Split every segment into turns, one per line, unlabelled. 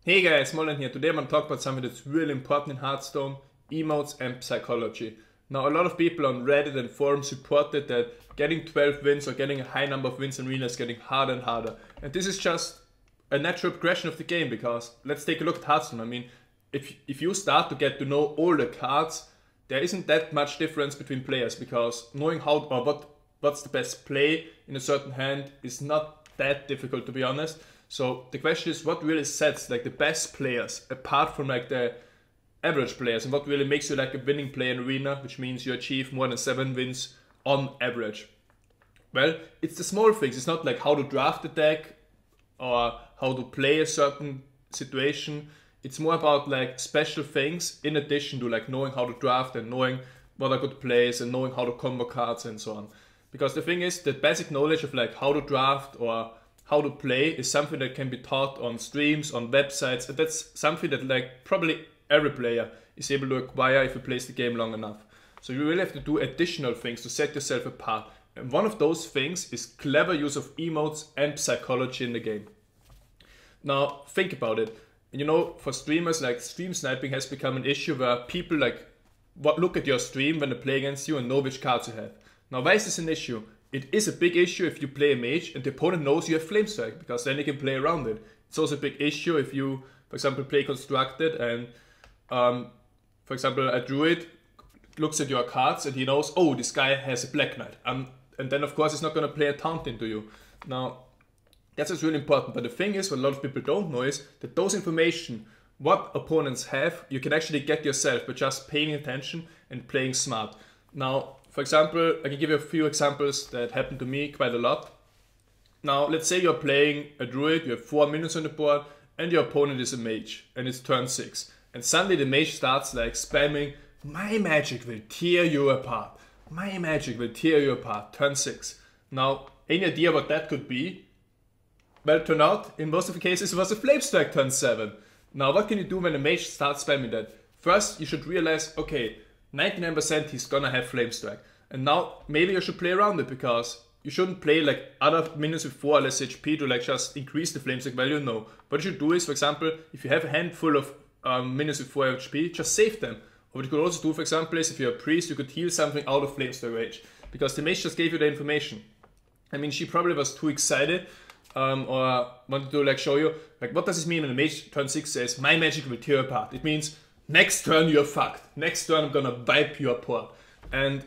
Hey guys, Moldran here. Today I'm going to talk about something that's really important in Hearthstone, emotes and psychology. Now a lot of people on Reddit and forums reported that getting 12 wins or getting a high number of wins in Arena is getting harder and harder. And this is just a natural progression of the game because let's take a look at Hearthstone. I mean, if you start to get to know all the cards, there isn't that much difference between players because knowing how or what's the best play in a certain hand is not that difficult, to be honest. So the question is, what really sets like the best players apart from like the average players, and what really makes you like a winning player in Arena, which means you achieve more than 7 wins on average? Well, it's the small things. It's not like how to draft the deck or how to play a certain situation. It's more about like special things in addition to like knowing how to draft and knowing what are good plays and knowing how to combo cards and so on. Because the thing is, the basic knowledge of like how to draft or how to play is something that can be taught on streams, on websites, and that's something that like probably every player is able to acquire if he plays the game long enough. So you really have to do additional things to set yourself apart. And one of those things is clever use of emotes and psychology in the game. Now think about it. You know, for streamers, like stream sniping has become an issue where people like look at your stream when they play against you and know which cards you have. Now why is this an issue? It is a big issue if you play a mage and the opponent knows you have flame strike, because then he can play around it. It's also a big issue if you, for example, play constructed and, for example, a druid looks at your cards and he knows, oh, this guy has a black knight. And then of course he's not going to play a taunt into you. Now, that's what's really important. But the thing is, what a lot of people don't know is that those information, what opponents have, you can actually get yourself by just paying attention and playing smart. Now, for example, I can give you a few examples that happened to me quite a lot. Now, let's say you're playing a druid, you have 4 minions on the board, and your opponent is a mage, and it's turn 6. And suddenly the mage starts like spamming, my magic will tear you apart. My magic will tear you apart, turn 6. Now, any idea what that could be? Well, it turned out, in most of the cases, it was a flame strike turn 7. Now, what can you do when a mage starts spamming that? First, you should realize, okay, 99% he's gonna have flame strike. And now maybe you should play around it, because you shouldn't play like other minions with 4 or less HP to like just increase the flame strike value. No. What you should do is, for example, if you have a handful of minions with 4 HP, just save them. Or what you could also do, for example, is if you're a priest, you could heal something out of flame strike rage, because the mage just gave you the information. I mean, she probably was too excited or wanted to like show you like what does this mean when the mage turn 6 says my magic will tear you apart. It means next turn you're fucked. Next turn I'm gonna wipe your board. And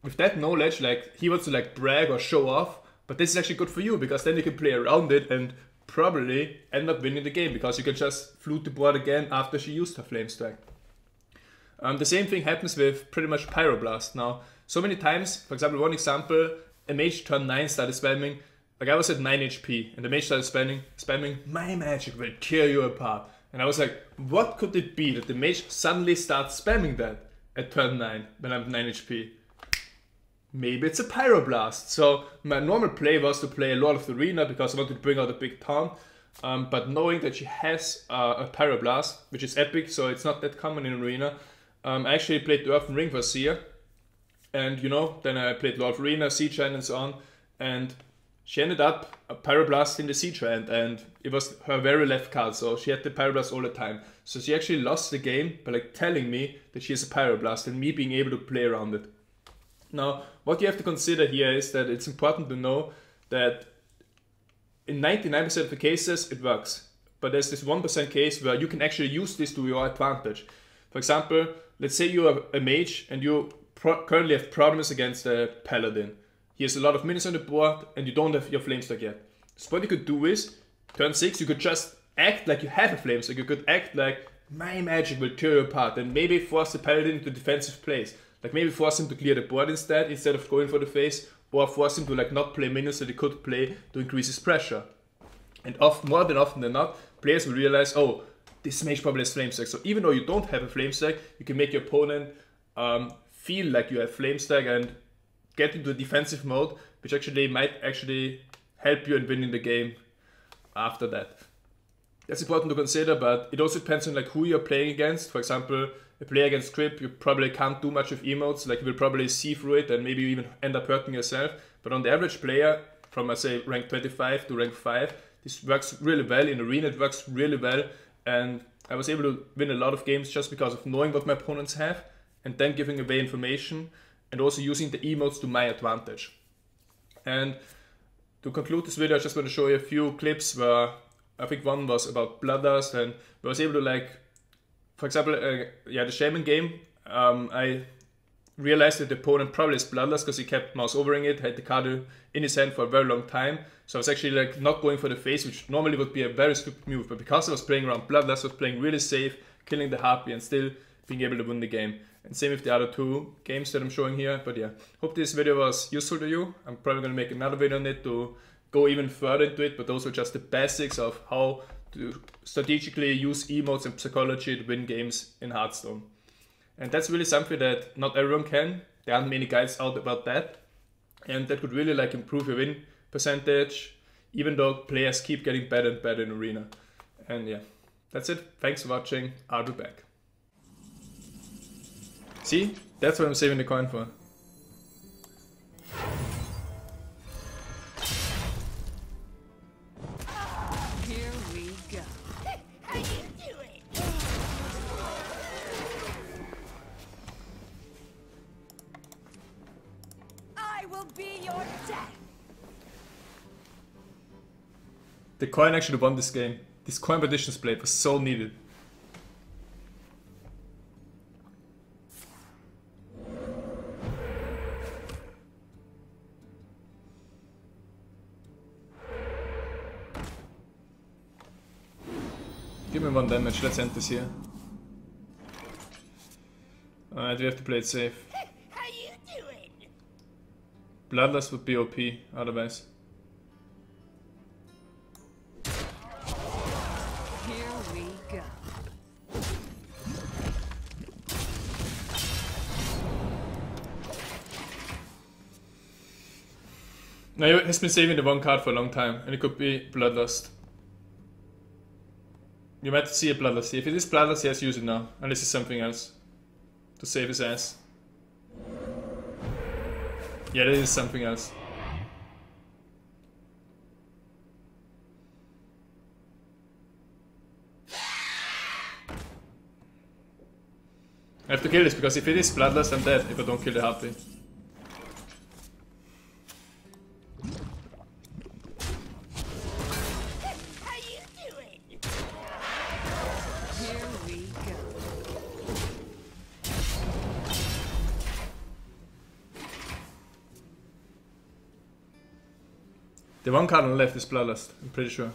with that knowledge, like he wants to like brag or show off, but this is actually good for you because then you can play around it and probably end up winning the game because you can just flute the board again after she used her flame strike. The same thing happens with pretty much Pyroblast. Now, so many times, for example, one example, a mage turn 9 started spamming, like I was at 9 HP and the mage started spamming, my magic will tear you apart. And I was like, what could it be that the mage suddenly starts spamming that at turn 9 when I'm 9 HP? Maybe it's a Pyroblast. So my normal play was to play a lot of the Arena because I wanted to bring out a big taunt. But knowing that she has a Pyroblast, which is epic, so it's not that common in Arena, I actually played the Earthen Ring for Seer. And you know, then I played Lord of Arena, Siege Hand and so on. And she ended up a Pyroblast in the Siege Hand, and it was her very left card, so she had the Pyroblast all the time. So she actually lost the game by like telling me that she has a Pyroblast and me being able to play around it. Now, what you have to consider here is that it's important to know that in 99% of the cases it works. But there's this 1% case where you can actually use this to your advantage. For example, let's say you are a mage and you currently have problems against a paladin. He has a lot of minions on the board and you don't have your flame strike yet. So what you could do is, turn 6, you could just act like you have a flame strike. You could act like, my magic will tear you apart, and maybe force the paladin into defensive plays. Like maybe force him to clear the board instead of going for the face, or force him to like not play minions that he could play to increase his pressure. And more than often than not, players will realize, oh, this mage probably has flame strike. So even though you don't have a flame strike, you can make your opponent feel like you have flame strike and get into a defensive mode, which actually might actually help you in winning the game after that. That's important to consider, but it also depends on like who you're playing against. For example, a player against Script, you probably can't do much with emotes, like you will probably see through it and maybe you even end up hurting yourself. But on the average player, from I say rank 25 to rank 5, This works really well. In Arena it works really well, and I was able to win a lot of games just because of knowing what my opponents have and then giving away information and also using the emotes to my advantage. And to conclude this video, I just want to show you a few clips where I think one was about Bloodlust, and I was able to, like, for example, the Shaman game, I realized that the opponent probably is Bloodlust because he kept mouse overing it, had the card in his hand for a very long time. So I was actually like not going for the face, which normally would be a very stupid move, but because I was playing around Bloodlust, I was playing really safe, killing the Harpy and still being able to win the game. And same with the other two games that I'm showing here. But yeah, hope this video was useful to you. I'm probably going to make another video on it to go even further into it, but those are just the basics of how to strategically use emotes and psychology to win games in Hearthstone. And that's really something that not everyone can. There aren't many guides out about that. And that could really like improve your win percentage, even though players keep getting better and better in Arena. And yeah, that's it. Thanks for watching. I'll be back. See? That's what I'm saving the coin for.
Here we go. How you do it? I will be your death.
The coin actually won this game. This coin partitions plate was so needed. Give me 1 damage, let's end this here. Alright, we have to play it safe.
How you doing?
Bloodlust would be OP otherwise.
Here we go.
Now he has been saving the one card for a long time, and it could be Bloodlust. You might see a Bloodlust. If it is Bloodlust, he has to use it now, unless it's something else to save his ass. Yeah, that is something else. I have to kill this, because if it is Bloodlust, I'm dead if I don't kill the Harpy.
How you doing? Here we go.
The one card on the left is Bloodlust, I'm pretty sure.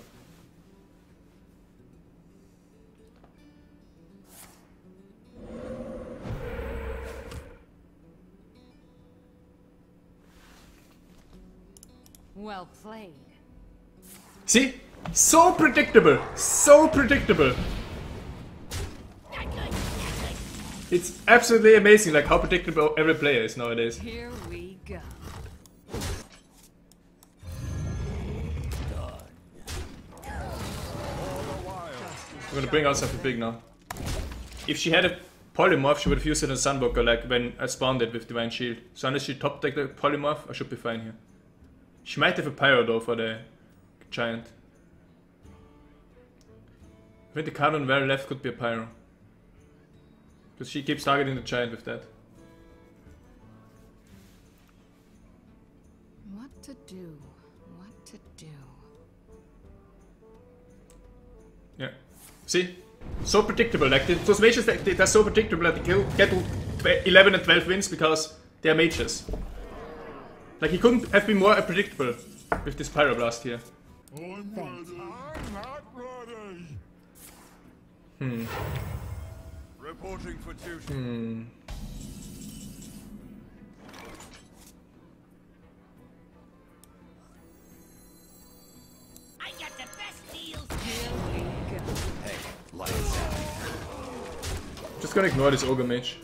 Well played.
See? So predictable! So predictable! It's absolutely amazing like how predictable every player is nowadays.
Here we go.
I'm gonna bring out something big now. If she had a polymorph, she would have used it on Sunwalker like when I spawned it with Divine Shield. So unless she top decked the polymorph, I should be fine here. She might have a pyro though for the giant. I think the card on the very left could be a pyro. Because she keeps targeting the giant with that.
What to do? What to do?
Yeah. See? So predictable. Like those mages, they're so predictable that they get to 11 and 12 wins because they're mages. Like he couldn't have been more unpredictable with this Pyroblast here.
I'm ready. I'm not ready. Reporting for duty.
I got the best deals. Here we go.
Hey, lights out.
Just gonna ignore this Ogre Mage.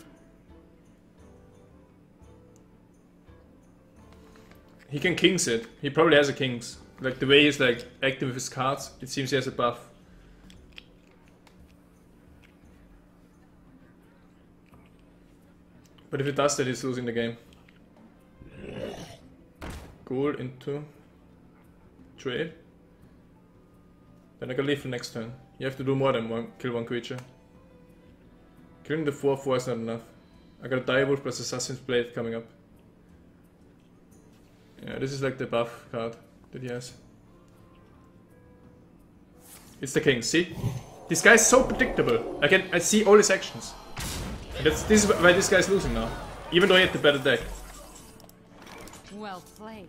He can Kings it. He probably has a Kings. Like the way he's like active with his cards, it seems he has a buff. But if it does that, he's losing the game. Goal into trade. Then I can leave the next turn. You have to do more than kill one creature. Killing the 4/4 is not enough. I got a Direwolf plus Assassin's Blade coming up. Yeah, this is like the buff card that he has. It's the king, see? This guy's so predictable. I see all his actions. And this is why this guy's losing now. Even though he had the better deck.
Well played.